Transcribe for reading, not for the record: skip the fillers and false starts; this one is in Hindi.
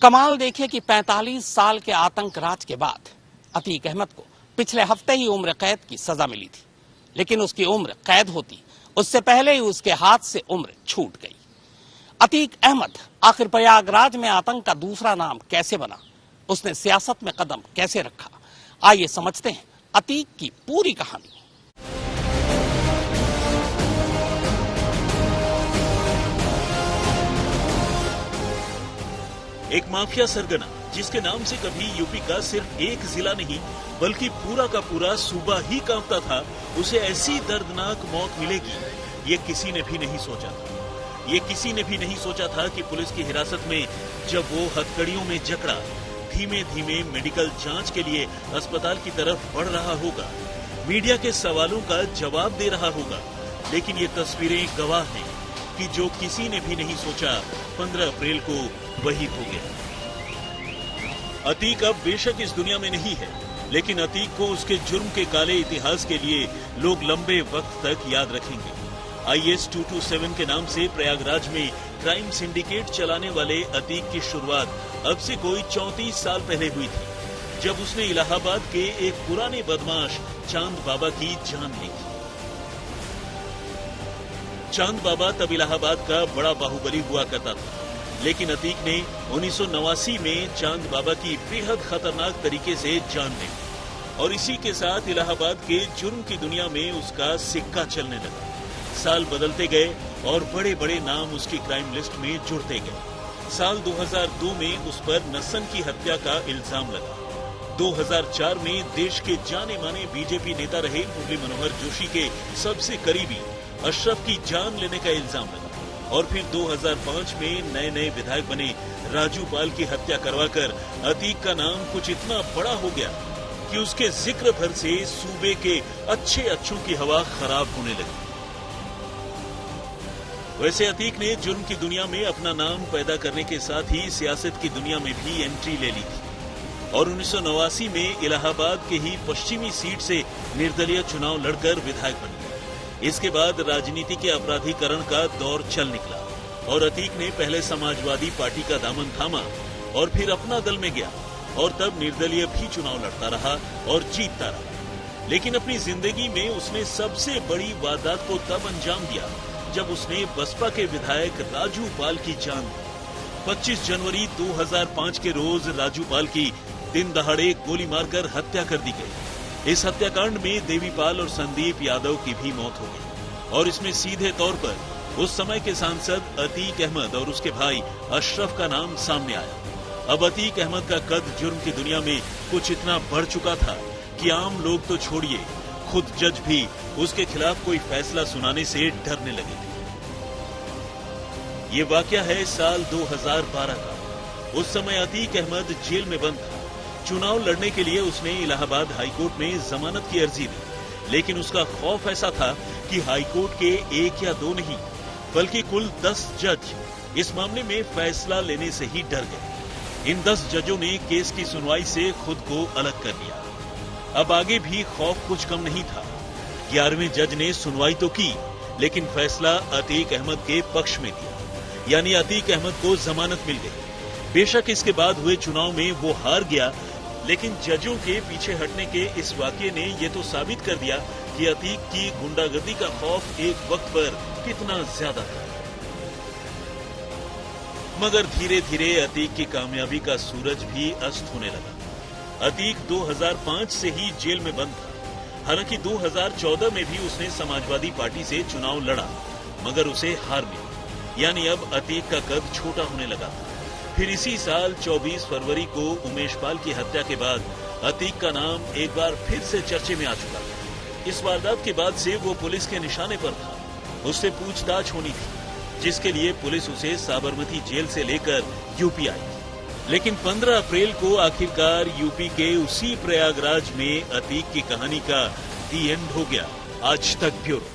कमाल देखिए कि 45 साल के आतंक राज के बाद अतीक अहमद को पिछले हफ्ते ही उम्र कैद की सजा मिली थी, लेकिन उसकी उम्र कैद होती उससे पहले ही उसके हाथ से उम्र छूट गई। अतीक अहमद आखिर प्रयागराज में आतंक का दूसरा नाम कैसे बना, उसने सियासत में कदम कैसे रखा, आइए समझते हैं अतीक की पूरी कहानी। एक माफिया सरगना जिसके नाम से कभी यूपी का सिर्फ एक जिला नहीं बल्कि पूरा का पूरा सूबा ही कांपता था, उसे ऐसी दर्दनाक मौत मिलेगी ये किसी ने भी नहीं सोचा था। ये किसी ने भी नहीं सोचा था कि पुलिस की हिरासत में जब वो हथकड़ियों में जकड़ा धीमे धीमे मेडिकल जांच के लिए अस्पताल की तरफ बढ़ रहा होगा, मीडिया के सवालों का जवाब दे रहा होगा। लेकिन ये तस्वीरें गवाह हैं कि जो किसी ने भी नहीं सोचा 15 अप्रैल को वही हो गया। अतीक अब बेशक इस दुनिया में नहीं है, लेकिन अतीक को उसके जुर्म के काले इतिहास के लिए लोग लंबे वक्त तक याद रखेंगे। IS 227 के नाम से प्रयागराज में क्राइम सिंडिकेट चलाने वाले अतीक की शुरुआत अब से कोई 34 साल पहले हुई थी, जब उसने इलाहाबाद के एक पुराने बदमाश चांद बाबा की जान ली थी। चांद बाबा तब इलाहाबाद का बड़ा बाहुबली हुआ करता था, लेकिन अतीक ने 1989 में चांद बाबा की बेहद खतरनाक तरीके से जान ली और इसी के साथ इलाहाबाद के जुर्म की दुनिया में उसका सिक्का चलने लगा। साल बदलते गए और बड़े बड़े नाम उसकी क्राइम लिस्ट में जुड़ते गए। साल 2002 में उस पर नसन की हत्या का इल्जाम लगा। 2004 में देश के जाने माने बीजेपी नेता रहे मुरली मनोहर जोशी के सबसे करीबी अशरफ की जान लेने का इल्जाम लगा और फिर 2005 में नए विधायक बने राजू पाल की हत्या करवाकर अतीक का नाम कुछ इतना बड़ा हो गया कि उसके जिक्र भर से सूबे के अच्छों की हवा खराब होने लगी। वैसे अतीक ने जुर्म की दुनिया में अपना नाम पैदा करने के साथ ही सियासत की दुनिया में भी एंट्री ले ली थी और 1989 में इलाहाबाद के ही पश्चिमी सीट से निर्दलीय चुनाव लड़कर विधायक बन गए। इसके बाद राजनीति के अपराधीकरण का दौर चल निकला और अतीक ने पहले समाजवादी पार्टी का दामन थामा और फिर अपना दल में गया और तब निर्दलीय भी चुनाव लड़ता रहा और जीतता रहा। लेकिन अपनी जिंदगी में उसने सबसे बड़ी वारदात को तब अंजाम दिया जब उसने बसपा के विधायक राजू पाल की जान दी। 25 जनवरी 2005 के रोज राजू पाल की दिन दहाड़े गोली मारकर हत्या कर दी गई। इस हत्याकांड में देवीपाल और संदीप यादव की भी मौत हो गई और इसमें सीधे तौर पर उस समय के सांसद अतीक अहमद और उसके भाई अशरफ का नाम सामने आया। अब अतीक अहमद का कद जुर्म की दुनिया में कुछ इतना बढ़ चुका था कि आम लोग तो छोड़िए, खुद जज भी उसके खिलाफ कोई फैसला सुनाने से डरने लगे थे। ये वाकया है साल 2012 का। उस समय अतीक अहमद जेल में बंद था। चुनाव लड़ने के लिए उसने इलाहाबाद हाईकोर्ट में जमानत की अर्जी दी, लेकिन उसका खौफ ऐसा था कि हाईकोर्ट के 1 या 2 नहीं बल्कि कुल 10 जज इस मामले में फैसला लेने से ही डर गए। इन 10 जजों ने केस की सुनवाई से खुद को अलग कर लिया। अब आगे भी खौफ कुछ कम नहीं था। 11वें जज ने सुनवाई तो की, लेकिन फैसला अतीक अहमद के पक्ष में दिया, यानी अतीक अहमद को जमानत मिल गई। बेशक इसके बाद हुए चुनाव में वो हार गया, लेकिन जजों के पीछे हटने के इस वाकये ने ये तो साबित कर दिया कि अतीक की गुंडागर्दी का खौफ एक वक्त पर कितना ज्यादा था। मगर धीरे धीरे अतीक की कामयाबी का सूरज भी अस्त होने लगा। अतीक 2005 से ही जेल में बंद था। हालांकि 2014 में भी उसने समाजवादी पार्टी से चुनाव लड़ा, मगर उसे हार मिली, यानी अब अतीक का कद छोटा होने लगा था। फिर इसी साल 24 फरवरी को उमेश पाल की हत्या के बाद अतीक का नाम एक बार फिर से चर्चे में आ चुका था। इस वारदात के बाद से वो पुलिस के निशाने पर था। उससे पूछताछ होनी थी, जिसके लिए पुलिस उसे साबरमती जेल से लेकर यूपी आई थी। लेकिन 15 अप्रैल को आखिरकार यूपी के उसी प्रयागराज में अतीक की कहानी का दी एंड हो गया। आज तक ब्यूरो।